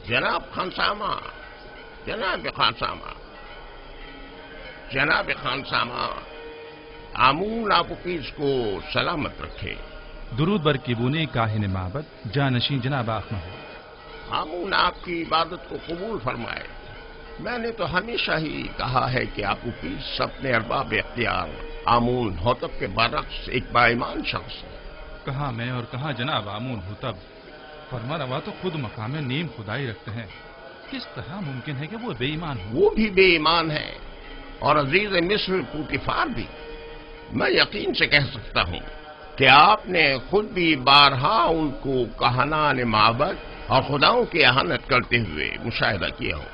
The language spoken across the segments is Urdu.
جناب خانسامہ، جناب خانسامہ، جناب خانسامہ، آمون آپ پیس کو سلامت رکھے۔ درود بر کیبونی کاہن معبد جانشین جناب آخمہو۔ آمون آپ کی عبادت کو قبول فرمائے۔ میں نے تو ہمیشہ ہی کہا ہے کہ آپ پیس اپنے ارباب اختیار آمون ہوتب کے برعکس ایک با ایمان شخص ہے۔ کہاں میں اور کہاں جناب آمون ہوتب، فرما روا تو خود مقام نیم خدائی رکھتے ہیں، کس طرح ممکن ہے کہ وہ بے ایمان ہو؟ وہ بھی بے ایمان ہے اور عزیز مصر پوتیفار بھی۔ میں یقین سے کہہ سکتا ہوں کہ آپ نے خود بھی بارہا ان کو کہنان معبد اور خداؤں کی اہانت کرتے ہوئے مشاہدہ کیا ہو۔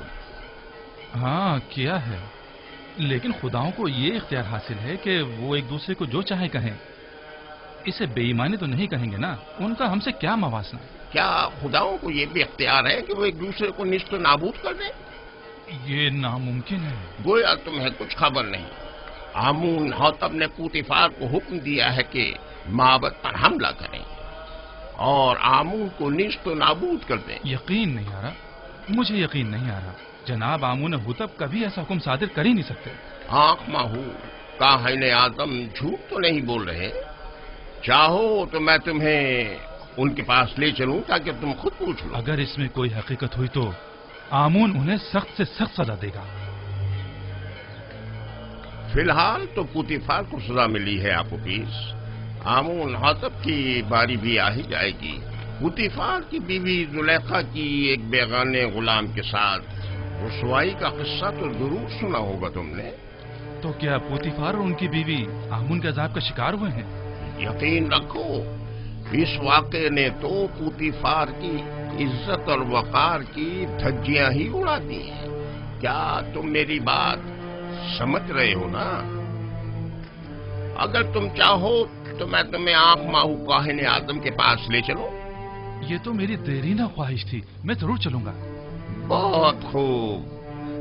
ہاں کیا ہے، لیکن خداؤں کو یہ اختیار حاصل ہے کہ وہ ایک دوسرے کو جو چاہے کہیں، اسے بے ایمانی تو نہیں کہیں گے نا، ان کا ہم سے کیا موازنہ؟ کیا خداؤں کو یہ بھی اختیار ہے کہ وہ ایک دوسرے کو نیست و نابود کر دیں؟ یہ ناممکن ہے۔ گویا تمہیں کچھ خبر نہیں۔ آمون ہوتب نے پوتیفار کو حکم دیا ہے کہ معبد پر حملہ کریں اور آمون کو نیست و نابود کر دیں۔ یقین نہیں آ رہا، مجھے یقین نہیں آ رہا، جناب آمون ہوتب کبھی ایسا حکم صادر کر ہی نہیں سکتے۔ آنکھ ماہو، کاہن اعظم جھوٹ تو نہیں بول رہے؟ چاہو تو میں تمہیں ان کے پاس لے چلوں تاکہ تم خود پوچھ لو۔ اگر اس میں کوئی حقیقت ہوئی تو آمون انہیں سخت سے سخت سزا دے گا۔ فی الحال تو پوتیفار کو سزا ملی ہے آپوپیس، آمون ہوتب کی باری بھی آ ہی جائے گی۔ پوتیفار کی بیوی زلیخا کی ایک بیگانے غلام کے ساتھ رسوائی کا قصہ تو ضرور سنا ہوگا تم نے۔ تو کیا پوتیفار اور ان کی بیوی آمون کے عذاب کا شکار ہوئے ہیں؟ یقین رکھو، اس واقعے نے تو پوتیفار کی عزت اور وقار کی دھجیاں ہی اڑا دی ہیں۔ کیا تم میری بات سمجھ رہے ہو نا؟ اگر تم چاہو تو میں تمہیں آنکھ ماہو کاہن اعظم کے پاس لے چلوں۔ یہ تو میری دیرینہ خواہش تھی، میں ضرور چلوں گا۔ بہت خوب،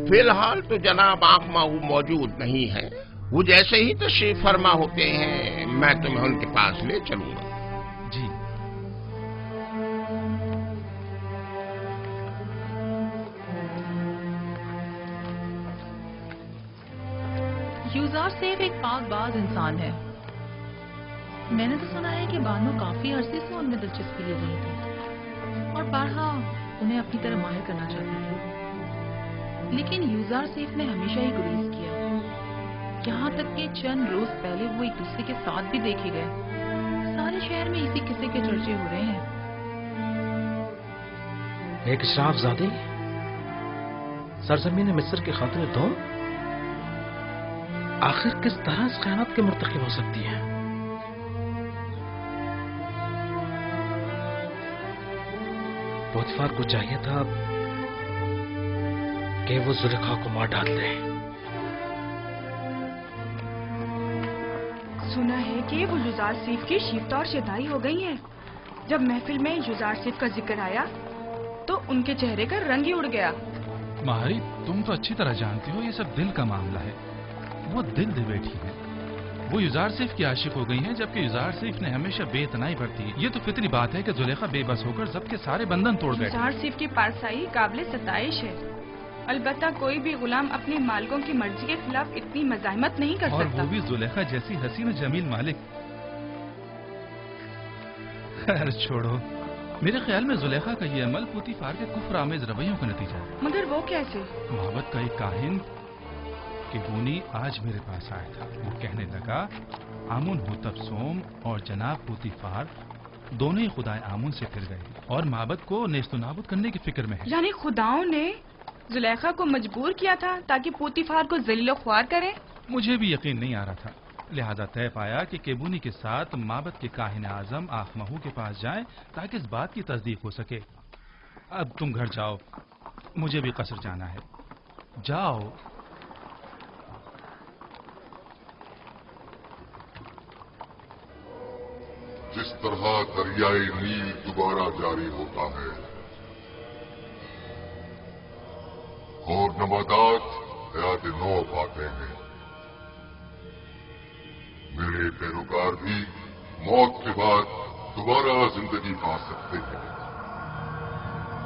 فی الحال تو جناب آنکھ ماہو موجود نہیں ہے، وہ جیسے ہی تشریف فرما ہوتے ہیں میں تمہیں ان کے پاس لے چلوں گا۔ جی۔ یوزار سیف ایک پاک باز انسان ہے۔ میں نے تو سنا ہے کہ بانو کافی عرصے سے ان میں دلچسپی لے رہی تھی اور بارہا انہیں اپنی طرح ماہر کرنا چاہتی تھی، لیکن یوزار سیف نے ہمیشہ ہی گریز کیا، یہاں تک کہ چند روز پہلے وہ ایک دوسرے کے ساتھ بھی دیکھے گئے۔ سارے شہر میں اسی قصے کے چرچے ہو رہے ہیں۔ ایک اشراف زادی سرزمین مصر کے خاطر دوم، آخر کس طرح اس خیانت کے مرتکب ہو سکتی ہے؟ پوتیفار کو چاہیے تھا کہ وہ زلیخا کو مار ڈال دے۔ سنا ہے کہ وہ یوزار سیف کی شیفتہ اور شدائی ہو گئی ہیں۔ جب محفل میں یوزار سیف کا ذکر آیا تو ان کے چہرے کا رنگ ہی اڑ گیا۔ مہاری، تم تو اچھی طرح جانتی ہو یہ سب دل کا معاملہ ہے، وہ دل دے بیٹھی ہے، وہ یوزار سیف کی عاشق ہو گئی ہیں، جبکہ یوزار سیف نے ہمیشہ بے اتنائی برتی ہے۔ یہ تو فطری بات ہے کہ زلیخا بے بس ہو کر ضبط کے سارے بندھن توڑ گئے۔ یوزار سیف کی پارسائی قابل ستائش ہے، البتہ کوئی بھی غلام اپنے مالکوں کی مرضی کے خلاف اتنی مزاحمت نہیں کر اور سکتا۔ وہ بھی زلیخا جیسی حسین و جمیل مالک۔ خیر چھوڑو، میرے خیال میں زلیخا کا یہ عمل پوتیفار کے کفر آمیز رویوں کا نتیجہ ہے۔ مگر وہ کیسے؟ معبد کا ایک کاہن کیبونی آج میرے پاس آیا تھا، وہ کہنے لگا آمون ہوتب سوم اور جناب پوتیفار دونوں ہی خدائے آمون سے پھر گئے اور معبد کو نیست و نابود کرنے کی فکر میں ہے۔ یعنی خداؤں نے زلیخا کو مجبور کیا تھا تاکہ پوتیفار کو ذلیل و خوار کرے؟ مجھے بھی یقین نہیں آ رہا تھا، لہذا طے پایا کہ کیبونی کے ساتھ معبد کے کاہن اعظم آخمہو کے پاس جائیں تاکہ اس بات کی تصدیق ہو سکے۔ اب تم گھر جاؤ، مجھے بھی قصر جانا ہے، جاؤ۔ جس طرح دریائے نیل دوبارہ جاری ہوتا ہے اور نباتات حیات نو پاتے ہیں، میرے پیروکار بھی موت کے بعد دوبارہ زندگی پا سکتے ہیں۔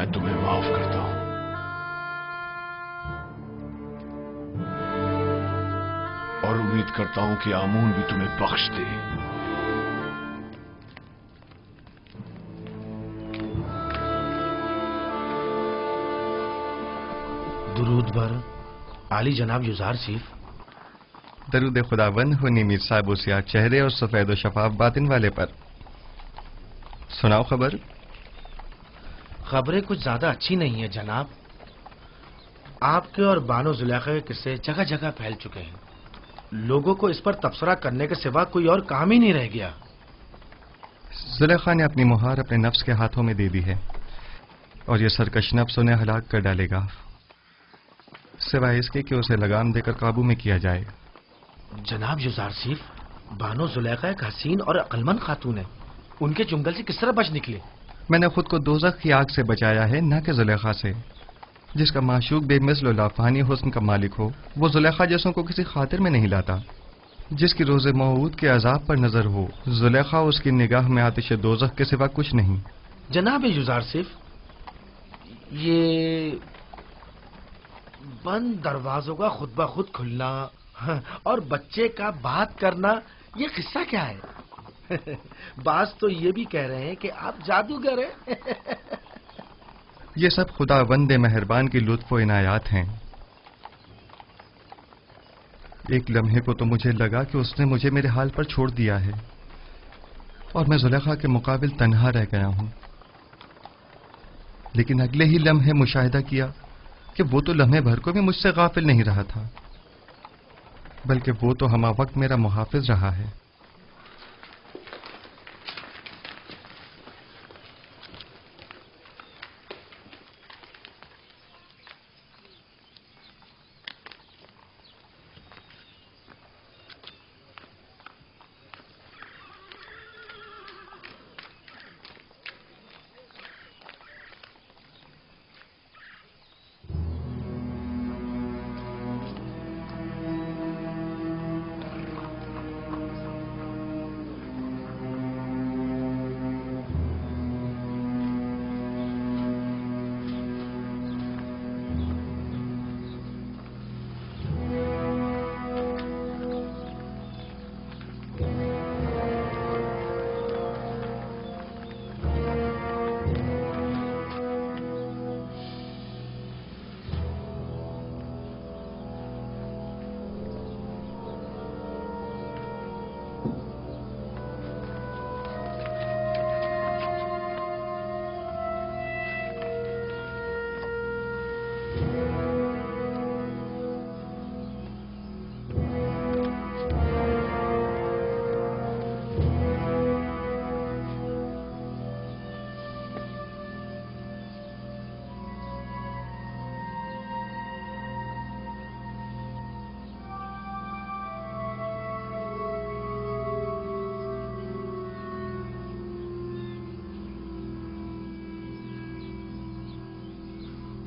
میں تمہیں معاف کرتا ہوں. اور امید کرتا ہوں کہ آمون بھی تمہیں بخش دے. درود بر عالی جناب یوزار سیف. درود خداوند ہو میر صاحب و سیاہ چہرے اور سفید و شفاف باطن والے پر. سناؤ خبر. خبریں کچھ زیادہ اچھی نہیں ہیں جناب. آپ کے اور بانو زلیخا کے قصے جگہ جگہ پھیل چکے ہیں. لوگوں کو اس پر تبصرہ کرنے کے سوا کوئی اور کام ہی نہیں رہ گیا. زلیخا نے اپنی مہار اپنے نفس کے ہاتھوں میں دے دی ہے اور یہ سرکش نفس انہیں ہلاک کر ڈالے گا، سوائے اس کے کہ اسے لگام دے کر قابو میں کیا جائے. جناب یوزار سیف، بانو زلیخا ایک حسین اور عقلمند خاتون ہے. ان کے چنگل سے کس طرح بچ نکلے؟ میں نے خود کو دوزخ کی آگ سے بچایا ہے، نہ کہ زلیخا سے. جس کا معشوق بے مثل و لافانی حسن کا مالک ہو وہ زلیخا جیسوں کو کسی خاطر میں نہیں لاتا. جس کی روز موعود کے عذاب پر نظر ہو، زلیخا اس کی نگاہ میں آتش دوزخ کے سوا کچھ نہیں. جناب یوزار سیف، یہ بند دروازوں کا خود بخود کھلنا اور بچے کا بات کرنا، یہ قصہ کیا ہے؟ بعض تو یہ بھی کہہ رہے ہیں کہ آپ جادوگر ہیں. یہ سب خدا وند مہربان کی لطف و عنایات ہیں. ایک لمحے کو تو مجھے لگا کہ اس نے مجھے میرے حال پر چھوڑ دیا ہے اور میں زلیخا کے مقابل تنہا رہ گیا ہوں. لیکن اگلے ہی لمحے مشاہدہ کیا کہ وہ تو لمحے بھر کو بھی مجھ سے غافل نہیں رہا تھا، بلکہ وہ تو ہمہ وقت میرا محافظ رہا ہے.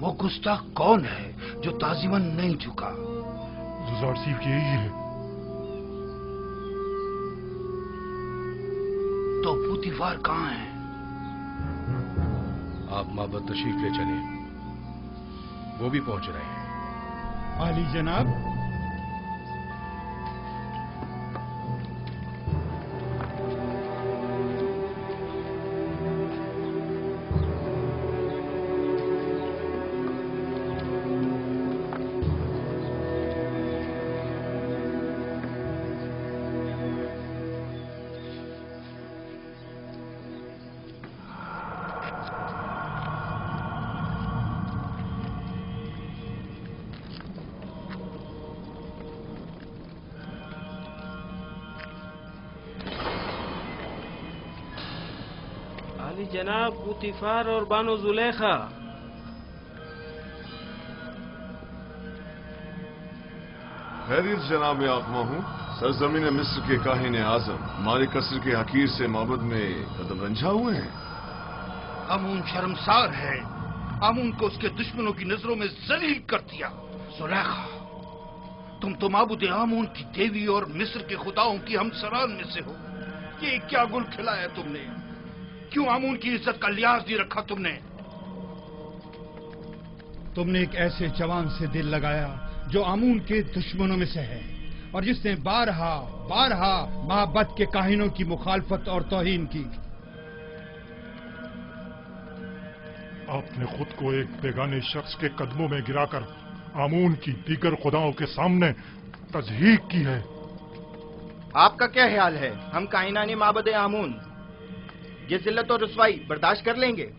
وہ گستاخ کون ہے جو تعظیماً نہیں جھکا؟ یوزار سیف کی یہی ہے. تو پوتیفار کہاں ہے؟ آپ معبد تشریف لے چلیں، وہ بھی پہنچ رہے ہیں. عالی جناب، جناب پوتیفار اور بانو زلیخا. خیریت جناب آقما ہوں. سرزمین مصر کے کاہن اعظم ہمارے قصر کے حقیر سے معبد میں قدم رنجھا ہوئے ہیں. آمون شرمسار ہے. آمون کو اس کے دشمنوں کی نظروں میں ذلیل کر دیا. زلیخا، تم تو معبود آمون کی دیوی اور مصر کے خداؤں کی ہمسران میں سے ہو. یہ کیا گل کھلایا تم نے؟ کیوں آمون کی عزت کا لحاظ نہیں رکھا تم نے؟ تم نے ایک ایسے جوان سے دل لگایا جو آمون کے دشمنوں میں سے ہے اور جس نے بارہا بارہا محبت کے کاہنوں کی مخالفت اور توہین کی. آپ نے خود کو ایک بیگانے شخص کے قدموں میں گرا کر آمون کی دیگر خداؤں کے سامنے تضحیق کی ہے. آپ کا کیا خیال ہے؟ ہم کائنانی معبد آمون یہ ذلت اور رسوائی برداشت کر لیں گے؟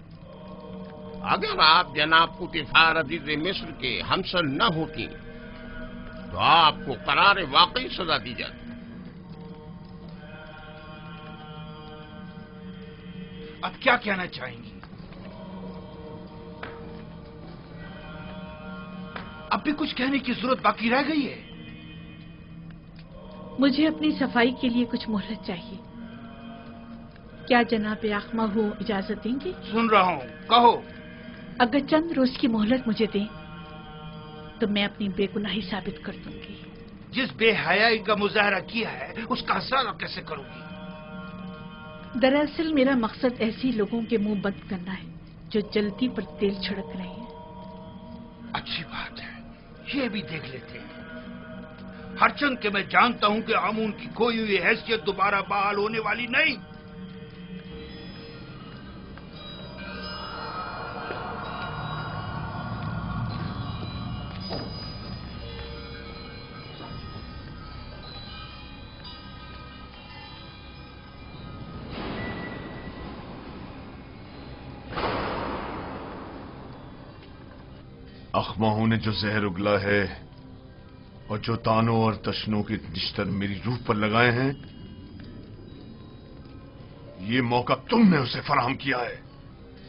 اگر آپ جناب پوتیفار عزیز مصر کے ہمسر نہ ہوتی تو آپ کو قرار واقعی سزا دی جاتی. اب کیا کہنا چاہیں گی؟ اب بھی کچھ کہنے کی ضرورت باقی رہ گئی ہے؟ مجھے اپنی صفائی کے لیے کچھ مہلت چاہیے. کیا جناب یاخما ہو اجازت دیں گے؟ سن رہا ہوں، کہو. اگر چند روز کی مہلت مجھے دیں تو میں اپنی بے گناہی ثابت کر دوں گی. جس بے حیائی کا مظاہرہ کیا ہے اس کا اثر کیسے کروں گی؟ دراصل میرا مقصد ایسی لوگوں کے منہ بند کرنا ہے جو جلدی پر تیل چھڑک رہے ہیں. اچھی بات ہے، یہ بھی دیکھ لیتے ہیں. ہرچند کہ میں جانتا ہوں کہ آمون کی کھوئی ہوئی حیثیت دوبارہ بحال ہونے والی نہیں. اخماہوں نے جو زہر اگلا ہے اور جو تانوں اور تشنوں کے نشتر میری روح پر لگائے ہیں، یہ موقع تم نے اسے فراہم کیا ہے.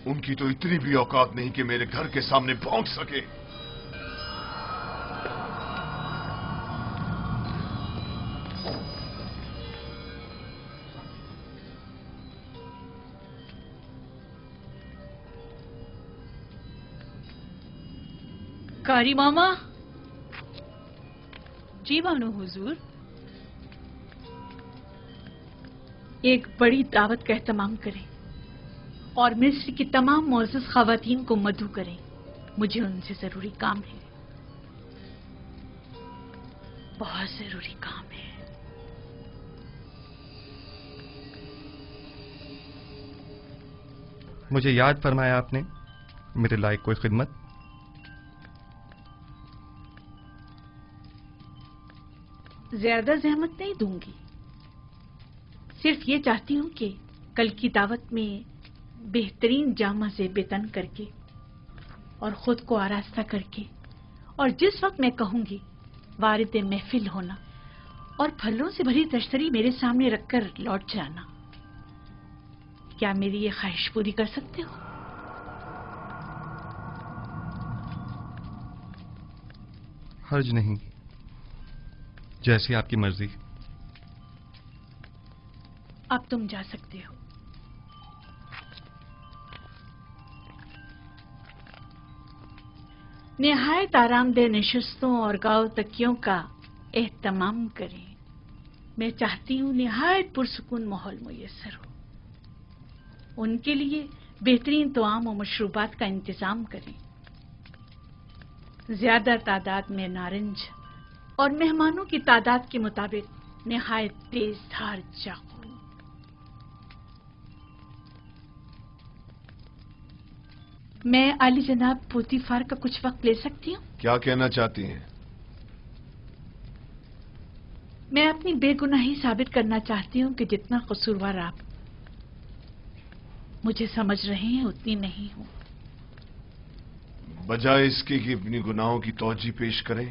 ان کی تو اتنی بھی اوقات نہیں کہ میرے گھر کے سامنے بھونک سکے. کاری ماما. جی بانو حضور. ایک بڑی دعوت کا اہتمام کریں اور مصر کی تمام معزز خواتین کو مدعو کریں. مجھے ان سے ضروری کام ہے، بہت ضروری کام ہے. مجھے یاد فرمایا آپ نے میرے لائق کوئی خدمت؟ زیادہ زحمت نہیں دوں گی، صرف یہ چاہتی ہوں کہ کل کی دعوت میں بہترین جامہ سے بےتن کر کے اور خود کو آراستہ کر کے اور جس وقت میں کہوں گی وارد محفل ہونا اور پھلوں سے بھری تشتری میرے سامنے رکھ کر لوٹ جانا. کیا میری یہ خواہش پوری کر سکتے ہو؟ حرج نہیں، جیسی آپ کی مرضی. اب تم جا سکتے ہو. نہایت آرام دہ نشستوں اور گاؤ تکیوں کا اہتمام کریں. میں چاہتی ہوں نہایت پرسکون ماحول میسر ہو. ان کے لیے بہترین طعام و مشروبات کا انتظام کریں. زیادہ تعداد میں نارنج اور مہمانوں کی تعداد کے مطابق نہایت تیز دھار چاقو. میں عالی جناب پوتیفار کا کچھ وقت لے سکتی ہوں؟ کیا کہنا چاہتی ہیں؟ میں اپنی بے گناہی ثابت کرنا چاہتی ہوں کہ جتنا قصوروار آپ مجھے سمجھ رہے ہیں اتنی نہیں ہوں. بجائے اس کے کہ اپنی گناہوں کی توجہ پیش کریں،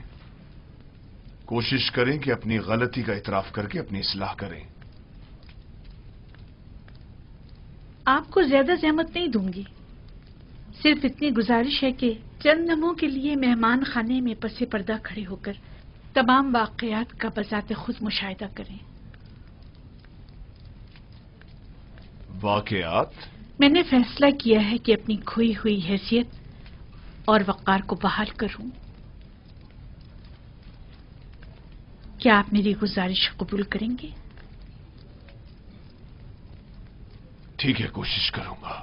کوشش کریں کہ اپنی غلطی کا اعتراف کر کے اپنی اصلاح کریں. آپ کو زیادہ زحمت نہیں دوں گی، صرف اتنی گزارش ہے کہ چند لمحوں کے لیے مہمان خانے میں پس پردہ کھڑے ہو کر تمام واقعات کا بذات خود مشاہدہ کریں. واقعات؟ میں نے فیصلہ کیا ہے کہ اپنی کھوئی ہوئی حیثیت اور وقار کو بحال کروں. کیا آپ میری گزارش قبول کریں گے؟ ٹھیک ہے، کوشش کروں گا.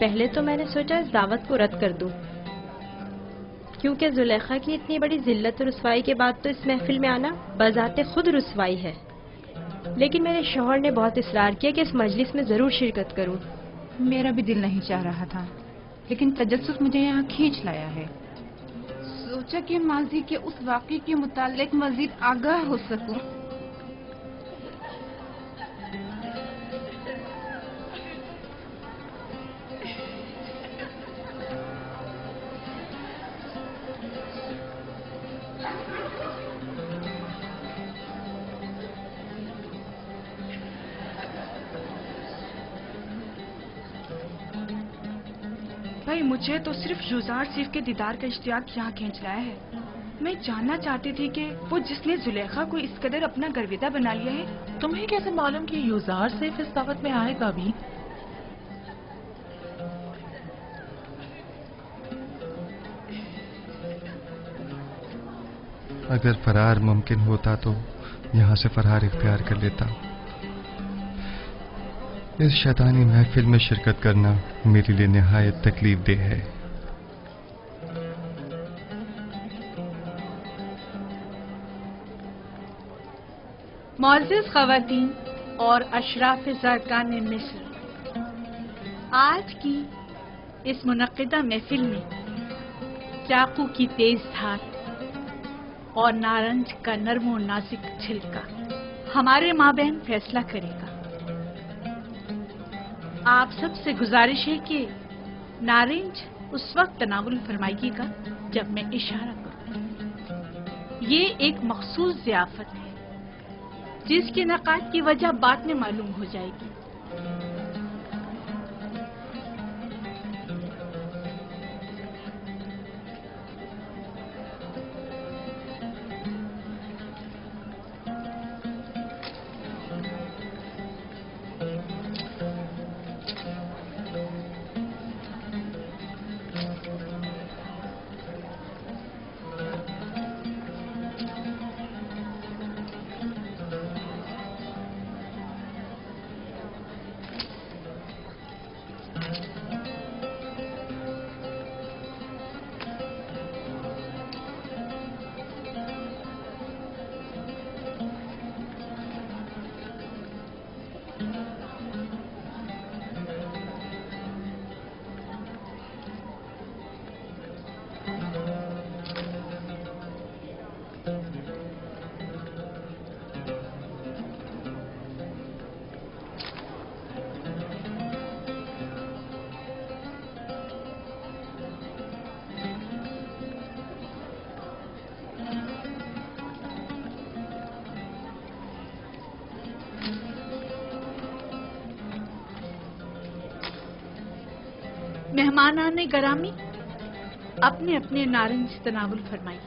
پہلے تو میں نے سوچا اس دعوت کو رد کر دوں، کیونکہ زلیخا کی اتنی بڑی ذلت و رسوائی کے بعد تو اس محفل میں آنا بذات خود رسوائی ہے، لیکن میرے شوہر نے بہت اصرار کیا کہ اس مجلس میں ضرور شرکت کروں۔ میرا بھی دل نہیں چاہ رہا تھا، لیکن تجسس مجھے یہاں کھینچ لایا ہے۔ سوچا کہ ماضی کے اس واقعے کے متعلق مزید آگاہ ہو سکوں۔ بھائی مجھے تو صرف یوزار سیف کے دیدار کا اشتیاق یہاں کھینچ لایا ہے۔ میں جاننا چاہتی تھی کہ وہ جس نے زلیخا کو اس قدر اپنا گرویدہ بنا لیا ہے، تمہیں کیسے معلوم کہ یوزار سیف اس دعوت میں آئے گا بھی؟ اگر فرار ممکن ہوتا تو یہاں سے فرار اختیار کر لیتا۔ اس شیطانی محفل میں شرکت کرنا میرے لیے نہایت تکلیف دہ ہے۔ معزز خواتین اور اشراف زرکان مصر، آج کی اس منعقدہ محفل میں چاقو کی تیز دھار اور نارنج کا نرم و نازک چھلکا ہمارے مابین فیصلہ کرے گا۔ آپ سب سے گزارش ہے کہ نارنج اس وقت تناول فرمائیے گا جب میں اشارہ کروں۔ یہ ایک مخصوص ضیافت ہے جس کے انعقاد کی وجہ بعد میں معلوم ہو جائے گی۔ مہمانان گرامی اپنے اپنے نارنج تناول فرمائیے۔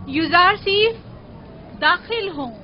یوزارسیف داخل ہوں۔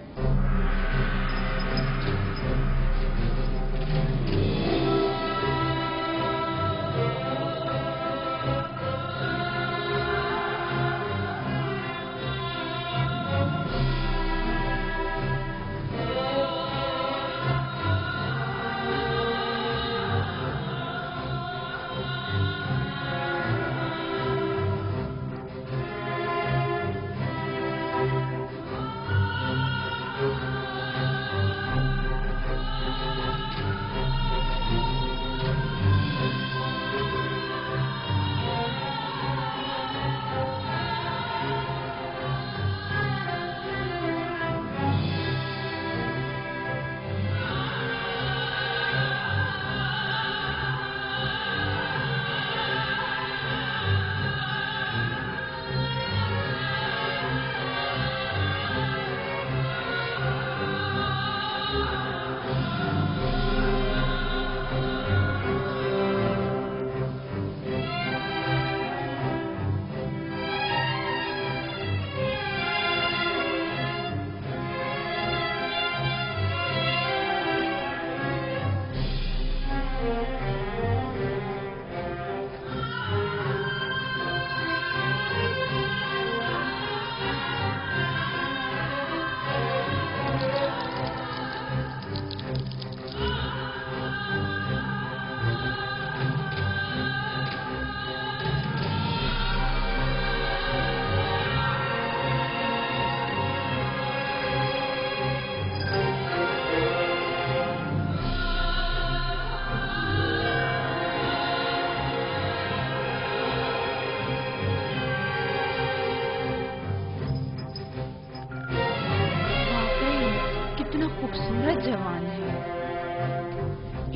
خوبصورت جوان ہے،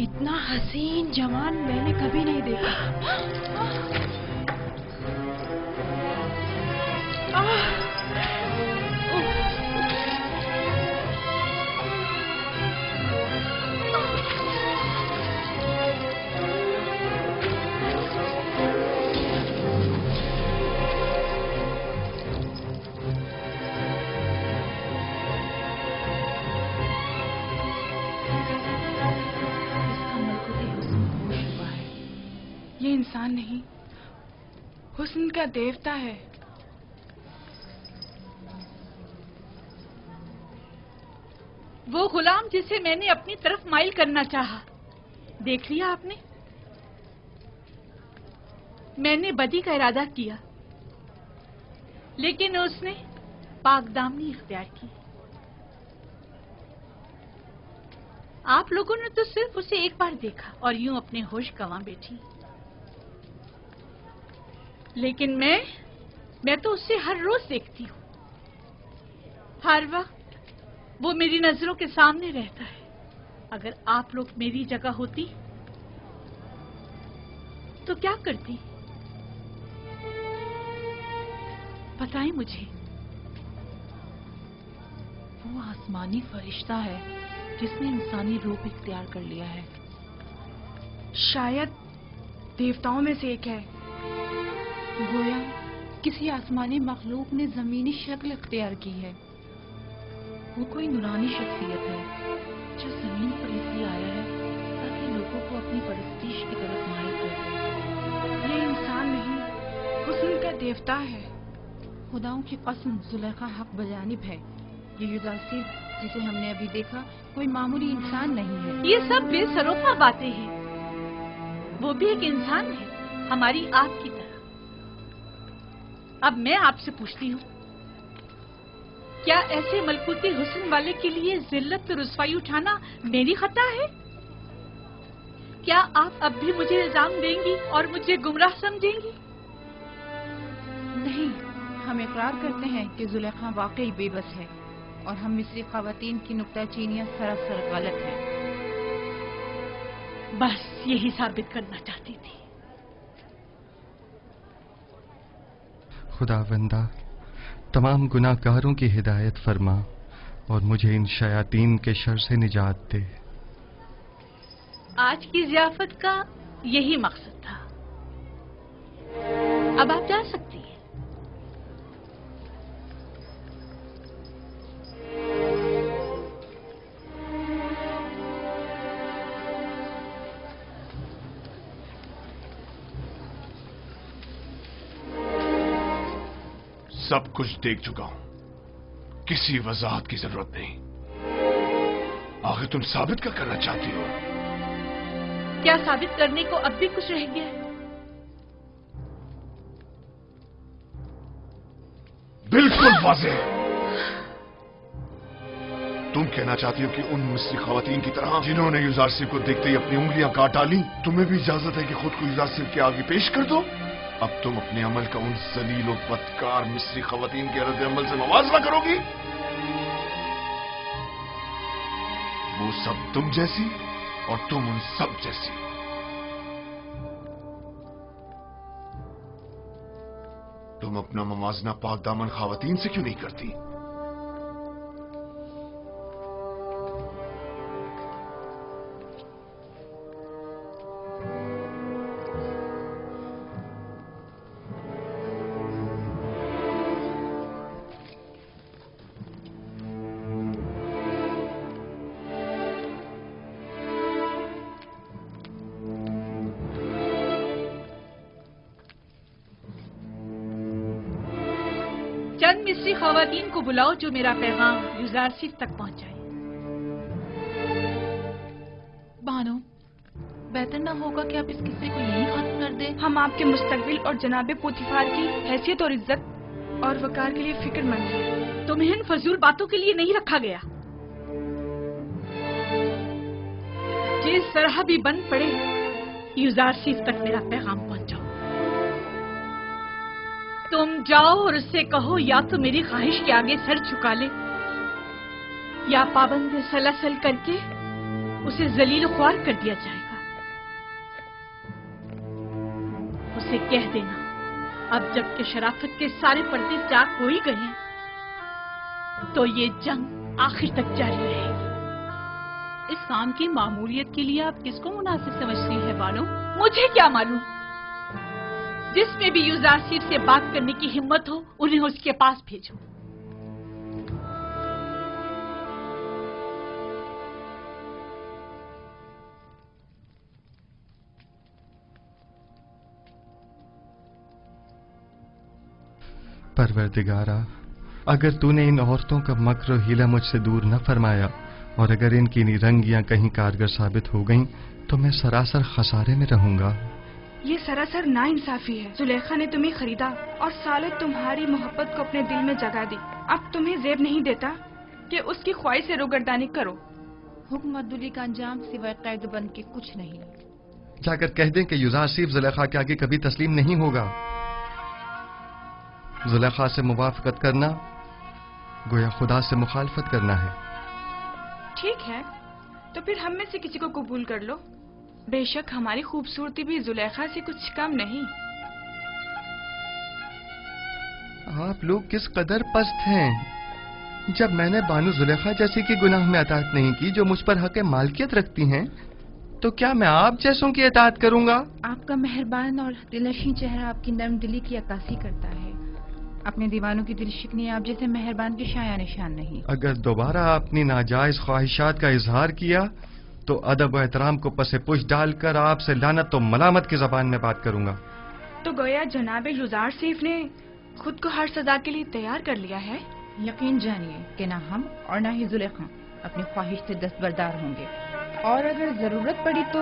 اتنا حسین جوان میں نے کبھی نہیں دیکھا۔ یہ انسان نہیں، حسن کا دیوتا ہے۔ وہ غلام جسے میں نے اپنی طرف مائل کرنا چاہا، دیکھ لیا آپ نے؟ میں نے بدی کا ارادہ کیا، لیکن اس نے پاک دامنی اختیار کی۔ آپ لوگوں نے تو صرف اسے ایک بار دیکھا اور یوں اپنے ہوش گنوا بیٹھی، لیکن میں تو اسے ہر روز دیکھتی ہوں، ہر وقت وہ میری نظروں کے سامنے رہتا ہے۔ اگر آپ لوگ میری جگہ ہوتی تو کیا کرتی؟ بتائیں مجھے۔ وہ آسمانی فرشتہ ہے جس نے انسانی روپ اختیار کر لیا ہے۔ شاید دیوتاؤں میں سے ایک ہے، گویا کسی آسمانی مخلوق نے زمینی شکل اختیار کی ہے۔ وہ کوئی نورانی شخصیت ہے جو زمین پر اس لیے آیا ہے تاکہ لوگوں کو اپنی پرستش کی طرف مائل کر دے۔ یہ انسان نہیں، حسن کا دیوتا ہے۔ خداؤں کی قسم، زلیخا حق بجانب ہے۔ یہ یوزارسیف جسے ہم نے ابھی دیکھا کوئی معمولی انسان نہیں ہے۔ یہ سب بے سروپا باتیں ہیں۔ وہ بھی ایک انسان ہے ہماری آپ کی طرح۔ اب میں آپ سے پوچھتی ہوں، کیا ایسے ملکوتی حسن والے کے لیے ذلت و رسوائی اٹھانا میری خطا ہے؟ کیا آپ اب بھی مجھے الزام دیں گی اور مجھے گمراہ سمجھیں گی؟ نہیں، ہم اقرار کرتے ہیں کہ زلیخا واقعی بے بس ہے اور ہم مصری خواتین کی نکتہ چینیاں سراسر غلط ہیں۔ بس یہی ثابت کرنا چاہتی تھی۔ خداوندہ تمام گناہ گاروں کی ہدایت فرما اور مجھے ان شیاطین کے شر سے نجات دے۔ آج کی ضیافت کا یہی مقصد تھا۔ اب آپ جا سکتی ہیں۔ سب کچھ دیکھ چکا ہوں، کسی وضاحت کی ضرورت نہیں۔ آخر تم ثابت کیا کرنا چاہتی ہو؟ کیا ثابت کرنے کو اب بھی کچھ رہ گیا ہے؟ بالکل واضح ہے۔ تم کہنا چاہتی ہو کہ ان مصری خواتین کی طرح جنہوں نے یوزارسیف کو دیکھتے ہی اپنی انگلیاں کاٹ ڈالی، تمہیں بھی اجازت ہے کہ خود کو یوزارسیف کے آگے پیش کر دو؟ اب تم اپنے عمل کا ان ذلیل و بدکار مصری خواتین کے رد عمل سے موازنہ کرو گی؟ وہ سب تم جیسی اور تم ان سب جیسی۔ تم اپنا موازنہ پاک دامن خواتین سے کیوں نہیں کرتی؟ چند مصری خواتین کو بلاؤ جو میرا پیغام یوزارسیف تک پہنچائے۔ بانو، بہتر نہ ہوگا کہ آپ اس قصے کو یہیں ختم کر دیں؟ ہم آپ کے مستقبل اور جناب پوتیفار کی حیثیت اور عزت اور وقار کے لیے فکر مند ہیں۔ تمہیں ان فضول باتوں کے لیے نہیں رکھا گیا۔ جس طرح بھی بن پڑے یوزارسیف تک میرا پیغام پہنچاؤ۔ تم جاؤ اور اس سے کہو یا تو میری خواہش کے آگے سر جھکا لے یا پابند سلاسل کر کے اسے ذلیل و خوار کر دیا جائے گا۔ اسے کہہ دینا اب جب کہ شرافت کے سارے پردے چاک ہو ہی گئے ہیں تو یہ جنگ آخر تک جاری رہے گی۔ اس کام کی معمولیت کے لیے آپ کس کو مناسب سمجھتی ہیں بانو؟ مجھے کیا معلوم؟ جس میں بھی یوزارسیف سے بات کرنے کی ہمت ہو انہیں اس کے پاس بھیجو۔ پروردگارا، اگر تو نے ان عورتوں کا مکر و حیلہ مجھ سے دور نہ فرمایا اور اگر ان کی نیرنگیاں کہیں کارگر ثابت ہو گئیں تو میں سراسر خسارے میں رہوں گا۔ یہ سراسر نا انصافی ہے۔ زلیخا نے تمہیں خریدا اور سالوں تمہاری محبت کو اپنے دل میں جگا دی۔ اب تمہیں زیب نہیں دیتا کہ اس کی خواہش سے روگردانی کرو۔ حکم عدلی کا انجام سوائے قید بند کے کچھ نہیں۔ جا کر کہہ دیں کہ یوزارسیف زلیخا کے آگے کبھی تسلیم نہیں ہوگا۔ زلیخا سے موافقت کرنا گویا خدا سے مخالفت کرنا ہے۔ ٹھیک ہے، تو پھر ہم میں سے کسی کو قبول کر لو۔ بے شک ہماری خوبصورتی بھی زلیخا سے کچھ کم نہیں۔ آپ لوگ کس قدر پست ہیں۔ جب میں نے بانو زلیخا جیسی کی گناہ میں اطاعت نہیں کی جو مجھ پر حق مالکیت رکھتی ہیں تو کیا میں آپ جیسوں کی اطاعت کروں گا؟ آپ کا مہربان اور دلنشین چہرہ آپ کی نرم دلی کی عکاسی کرتا ہے۔ اپنے دیوانوں کی دل شکنی آپ جیسے مہربان کے شایع نشان نہیں۔ اگر دوبارہ اپنی ناجائز خواہشات کا اظہار کیا تو ادب و احترام کو پس پش ڈال کر آپ سے لعنت و ملامت کی زبان میں بات کروں گا۔ تو گویا جناب یوزارسیف نے خود کو ہر سزا کے لیے تیار کر لیا ہے۔ یقین جانیے کہ نہ ہم اور نہ ہی زلیخا اپنی خواہش سے دستبردار ہوں گے، اور اگر ضرورت پڑی تو